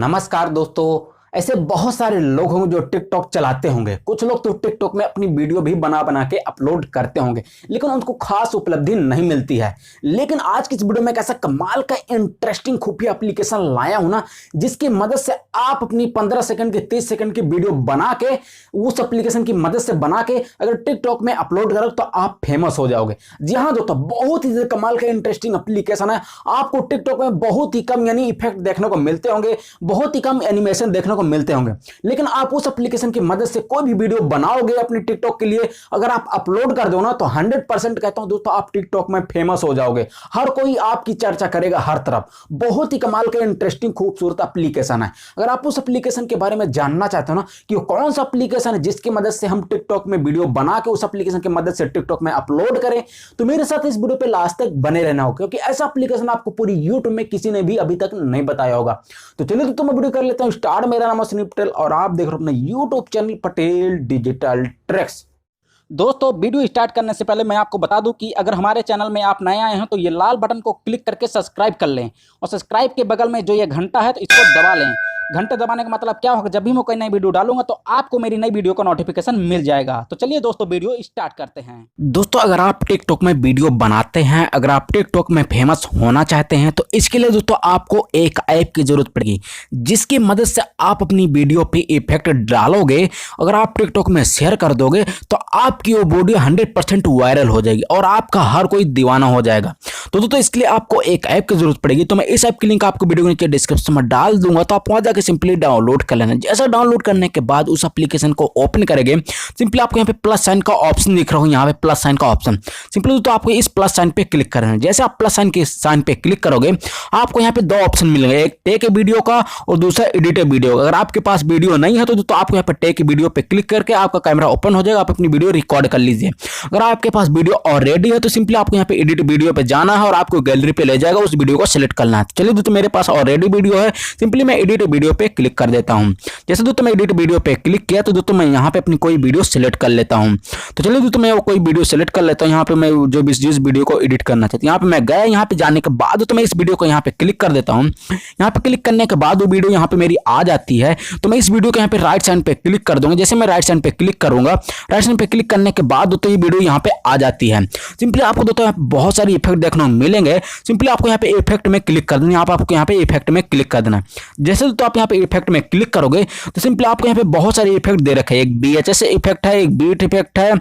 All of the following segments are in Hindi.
नमस्कार दोस्तों। ऐसे बहुत सारे लोग होंगे जो टिकटॉक चलाते होंगे। कुछ लोग तो टिकटॉक में अपनी वीडियो भी बना बना के अपलोड करते होंगे, लेकिन उनको खास उपलब्धि नहीं मिलती है। लेकिन आज की इस वीडियो में एक ऐसा कमाल का इंटरेस्टिंग खुफिया एप्लीकेशन लाया हूं ना, जिसकी मदद से आप अपनी 15 सेकंड की 30 सेकंड की वीडियो बना के उस एप्लीकेशन की मदद से बना के अगर टिकटॉक में अपलोड करो तो आप फेमस हो जाओगे। जी हाँ दोस्तों, बहुत ही कमाल का इंटरेस्टिंग एप्लीकेशन है। आपको टिकटॉक में बहुत ही कम यानी इफेक्ट देखने को मिलते होंगे, बहुत ही कम एनिमेशन देखने को मिलते होंगे, लेकिन आप उस एप्लीकेशन की मदद से कोई भी वीडियो बनाओगे अपने टिकटॉक के लिए, अगर आप अपलोड कर दो ना तो 100% कहता हूं दोस्तों, आप टिकटॉक में फेमस हो जाओगे। हर कोई आपकी चर्चा करेगा हर तरफ। बहुत ही कमाल का इंटरेस्टिंग खूबसूरत एप्लीकेशन है। अगर आप उस एप्लीकेशन के बारे में जानना चाहते हो ना कि वो कौन सा एप्लीकेशन है जिसकी मदद से हम टिकटॉक में वीडियो बना के उस एप्लीकेशन की मदद से टिकटॉक में अपलोड करें, तो मेरे साथ इस वीडियो पे लास्ट तक बने रहना होगा, क्योंकि ऐसा एप्लीकेशन आपको पूरी यूट्यूब में किसी ने भी अभी तक नहीं बताया होगा। तो चलिए तो मैं वीडियो कर लेता हूं स्टार्ट। मेरा नाम है पटेल और आप देख रहे हो अपना YouTube channel Patel digital tricks. दोस्तों, वीडियो स्टार्ट करने से पहले मैं आपको बता दूं कि अगर हमारे चैनल में आप नए आए हैं तो ये लाल बटन को क्लिक करके सब्सक्राइब कर लें, और सब्सक्राइब के बगल में जो ये घंटा है तो इसको दबा लें। घंटे दबाने का मतलब क्या होगा, जब भी मैं कोई नई वीडियो डालूंगा तो आपको मेरी नई वीडियो का नोटिफिकेशन मिल जाएगा। तो चलिए दोस्तों, वीडियो स्टार्ट करते हैं। दोस्तों, अगर आप टिकटॉक में वीडियो बनाते हैं, अगर आप टिकटॉक में फेमस होना चाहते हैं, तो इसके लिए दोस्तों आपको एक ऐप की जरूरत पड़ेगी, जिसकी मदद से आप अपनी वीडियो पे इफेक्ट डालोगे। अगर आप टिकटॉक में शेयर कर दोगे तो आपकी वो वीडियो 100% वायरल हो जाएगी और आपका हर कोई दीवाना हो जाएगा। तो दोस्तों, इसके लिए आपको एक ऐप की जरूरत पड़ेगी। तो मैं इस ऐप की लिंक आपको वीडियो के नीचे डिस्क्रिप्शन में डाल दूंगा, तो आप वहां जाकर सिंपली डाउनलोड कर लेना। जैसा डाउनलोड करने के बाद उस एप्लीकेशन को ओपन करेंगे, सिंपली आपको यहाँ पे प्लस साइन का ऑप्शन दिख रहा हो, यहाँ पे प्लस साइन का ऑप्शन, सिंपली तो आपको इस प्लस साइन पे क्लिक करना है। जैसे आप प्लस साइन के साइन पे क्लिक करोगे, आपको यहाँ पे दो ऑप्शन मिलेंगे, एक टेक ए वीडियो का और दूसरा एडिट ए वीडियो। अगर आपके पास वीडियो नहीं है तो आपको यहाँ पे टेक ए वीडियो पे क्लिक करके आपका कैमरा ओपन हो जाएगा, आप अपनी वीडियो रिकॉर्ड कर लीजिए। अगर आपके पास वीडियो ऑलरेडी है तो सिंपली आपको यहाँ पे एडिट वीडियो पे जाना है और आपको गैलरी पे ले जाएगा, उस वीडियो को सिलेक्ट करना है। चलिए दोस्तों, मेरे पास ऑलरेडी वीडियो है, सिंपली मैं एडिट वीडियो पे क्लिक कर देता हूं। जैसे दोस्तों मैं एडिट वीडियो पे क्लिक किया तो दोस्तों मैं यहाँ पे अपनी कोई वीडियो सिलेक्ट कर लेता हूं। तो चलिए दोस्तों, मैं कोई वीडियो सिलेक्ट कर लेता हूं। यहाँ पे मैं जो जिस वीडियो को एडिट करना चाहता हूँ, यहाँ पे मैं गया। यहाँ पे जाने के बाद तो मैं इस वीडियो को यहाँ पे क्लिक कर देता हूँ। यहाँ पे क्लिक करने के बाद वो वीडियो यहाँ पे मेरी आ जाती है। तो मैं इस वीडियो को यहाँ पे राइट साइड पे क्लिक कर दूंगा। जैसे मैं राइट साइड पे क्लिक करूंगा, राइट साइड पे क्लिक करने के बाद दोस्तों ये वीडियो यहाँ पे आ जाती है। सिंपली आपको दोस्तों बहुत सारी इफेक्ट देखने को मिलेंगे। सिंपली आपको यहाँ पे इफेक्ट में क्लिक कर देना। आपको यहाँ पे इफेक्ट में क्लिक कर देना। जैसे दोस्तों आप यहाँ पे इफेक्ट में क्लिक करोगे तो सिंपली आपको यहाँ पे बहुत सारे इफेक्ट दे रखे हैं। एक बीएचएस इफेक्ट है, एक बीट इफेक्ट है,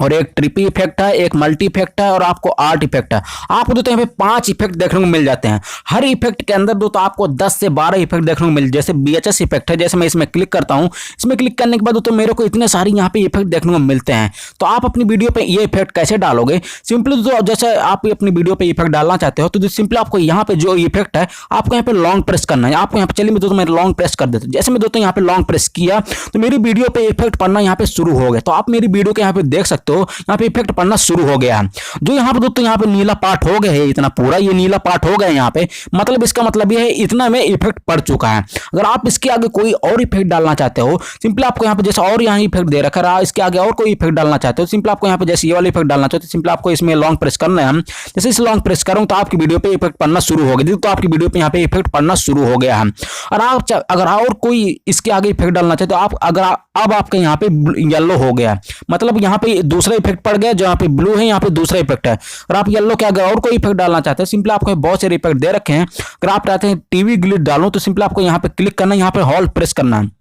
और एक ट्रिपी इफेक्ट है, एक मल्टी इफेक्ट है और आपको आर्ट इफेक्ट है। आपको दोस्तों यहाँ पे 5 इफेक्ट देखने को मिल जाते हैं। हर इफेक्ट के अंदर दोस्तों आपको 10 से 12 इफेक्ट देखने को मिल। जैसे बीएचएस इफेक्ट है, जैसे मैं इसमें क्लिक करता हूँ, इसमें क्लिक करने के बाद दोस्तों मेरे को इतने सारे यहाँ पे इफेक्ट देखने को मिलते हैं। तो आप अपनी वीडियो पे ये इफेक्ट कैसे डालोगे, सिंपली दोस्तों जैसे आप अपनी वीडियो पे इफेक्ट डालना चाहते हो तो सिंपली आपको यहाँ पे जो इफेक्ट है आपको यहाँ पे लॉन्ग प्रेस करना है। आपको यहाँ पे चलिए दोस्तों मैं लॉन्ग प्रेस कर देता हूँ। जैसे मैं दोस्तों यहाँ पे लॉन्ग प्रेस किया तो मेरी वीडियो पे इफेक्ट पड़ना यहाँ पे शुरू हो गया। तो आप मेरी वीडियो के यहाँ पे देख सकते हो, यहाँ पे पढ़ना शुरू हो गया है। जो यहाँ पे दोस्तों यहाँ पे नीला पार्ट हो गया है, इतना पूरा ये नीला पार्ट हो गया है यहाँ पे, मतलब इसका मतलब ये है इतना में इफेक्ट पड़ चुका है। अगर आप इसके आगे कोई और इफेक्ट डालना चाहते हो, सिंपली आपको यहाँ पे जैसे और यहाँ इफेक्ट दे रखा है, इसके आगे और कोई इफेक्ट डालना चाहते हो, सिंपली आपको यहाँ पे जैसे ये वाला इफेक्ट डालना चाहते हो, सिंपली आपको इसमें लॉन्ग प्रेस करना है। जैसे इस लॉन्ग प्रेस करूँ तो आपकी वीडियो पे इफेक्ट पड़ना शुरू हो गया। तो आपकी वीडियो पे यहाँ पे इफेक्ट पड़ना शुरू हो गया है। और आप अगर और कोई इसके आगे इफेक्ट डालना चाहते हो, आप अगर अब आपके यहाँ पे येलो हो गया, मतलब यहाँ पे दूसरा इफेक्ट पड़ गया, जहाँ पे ब्लू है यहाँ पे दूसरा इफेक्ट है। अगर आप येलो के आगे और कोई इफेक्ट डालना चाहते हैं, सिंपली आपको बहुत सारे इफेक्ट दे रखे हैं। अगर आप चाहते हैं टीवी ग्लिच डालूं तो सिंपली आपको यहाँ पे क्लिक करना है, यहाँ पे होल्ड प्रेस करना है।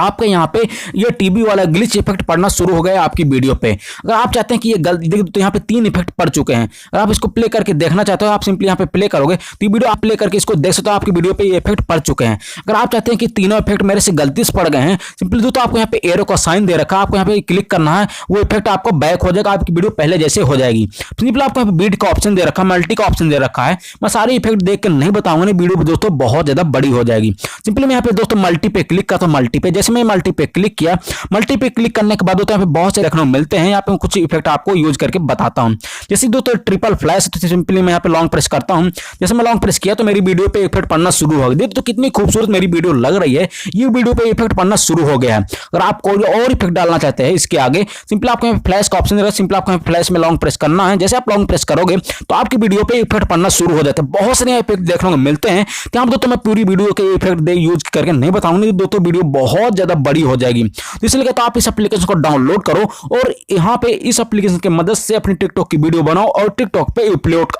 आपके यहाँ पे ये टीवी वाला ग्लिच इफेक्ट पड़ना शुरू हो गया आपकी वीडियो पे। अगर आप चाहते हैं कि ये गलती देखिए तो यहाँ पे 3 इफेक्ट पड़ चुके हैं। अगर आप इसको प्ले करके देखना चाहते हो, आप सिंपली यहाँ पे प्ले करोगे तो वीडियो आप प्ले करके इसको देख सकते हो, आपकी वीडियो पे ये इफेक्ट पड़ चुके हैं। अगर आप चाहते हैं कि तीनों इफेक्ट मेरे से गलती से पड़ गए हैं, सिंपली दोस्तों आपको यहाँ पे एरो का साइन दे रखा है, आपको यहाँ पे क्लिक करना है, वो इफेक्ट आपको बैक हो जाएगा, आपकी वीडियो पहले जैसे हो जाएगी। सिंपली आपको यहाँ पे बीट का ऑप्शन दे रखा है, मल्टी का ऑप्शन दे रखा है। मैं सारे इफेक्ट देख के नहीं बताऊंगा, वीडियो दोस्तों बहुत ज्यादा बड़ी हो जाएगी। सिंपली मैं यहाँ पे दोस्तों मल्टी पे क्लिक करता हूँ, मल्टी पे जैसे मैं मल्टी पे क्लिक किया, मल्टी पे क्लिक करने के बाद दोस्तों यहाँ पे बहुत से देखने को मिलते हैं। यहाँ पे कुछ इफेक्ट आपको यूज करके बताता हूँ। जैसे दोस्तों ट्रिपल फ्लैश, तो सिंपली मैं यहाँ पे लॉन्ग प्रेस करता हूँ। जैसे मैं लॉन्ग प्रेस किया तो मेरी वीडियो पे इफेक्ट पड़ना शुरू हो गया। तो कितनी खूबसूरत मेरी वीडियो लग रही है, ये वीडियो पे इफेक्ट पड़ना शुरू हो गया है। अगर आप कोई और इफेक्ट डालना चाहते हैं इसके आगे, सिंपली आपको यहाँ फ्लैश का ऑप्शन रहेगा, सिंपली आपको फ्लैश में लॉन्ग प्रेस करना है। जैसे आप लॉन्ग प्रेस करोगे तो आपकी वीडियो पे इफेक्ट पड़ना शुरू हो जाता है। बहुत सारे इफेक्ट देखने को मिलते हैं। यहाँ दोस्तों मैं पूरी वीडियो के इफेक्ट यूज करके नहीं बताऊंगा, दोस्तों वीडियो बहुत ज्यादा बड़ी हो जाएगी। तो इसलिए कहता हूं आप इस एप्लीकेशन को डाउनलोड करो और यहाँ पे इस एप्लीकेशन की मदद से अपनी टिकटॉक की वीडियो बनाओ और टिकटॉक पे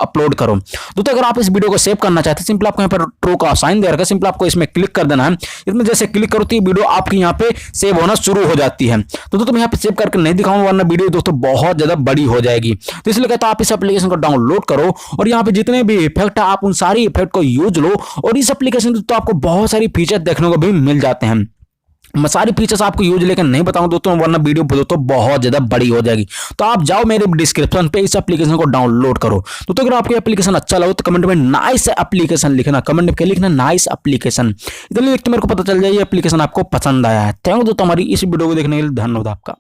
अपलोड करो। दोस्तों अगर आप इस वीडियो को सेव करना चाहते हैं, सिंपल आपको यहाँ पर ट्रू का साइन दे रखा है, सिंपल आपको इसमें क्लिक कर देना है। इसमें जैसे क्लिक करो तो ये वीडियो आपकी यहाँ पे सेव होना शुरू हो जाती है। तो दोस्तों मैं यहाँ पे सेव करके नहीं दिखाऊंगा वरना वीडियो दोस्तों बहुत ज्यादा बड़ी हो जाएगी। तो इसलिए कहता हूं आप इस एप्लीकेशन को डाउनलोड करो और यहाँ पे जितने भी इफेक्ट है आप उन सारी इफेक्ट को यूज लो। और इस एप्लीकेशन तो आपको बहुत सारी फीचर देखने को भी मिल जाते हैं। मैं सारी फीचर्स आपको यूज लेकर नहीं बताऊंगा दोस्तों वरना वीडियो दोस्तों बहुत ज्यादा बड़ी हो जाएगी। तो आप जाओ मेरे डिस्क्रिप्शन पे इस एप्लीकेशन को डाउनलोड करो। तो अगर आपको एप्लीकेशन अच्छा लगे तो कमेंट में नाइस एप्लीकेशन लिखना, कमेंट में लिखना नाइस एप्लीकेशन। इधर लिख के मेरे को पता चल जाए ये एप्लीकेशन आपको पसंद आया है। थैंक यू दोस्तों हमारी इस वीडियो को देखने के लिए, धन्यवाद आपका।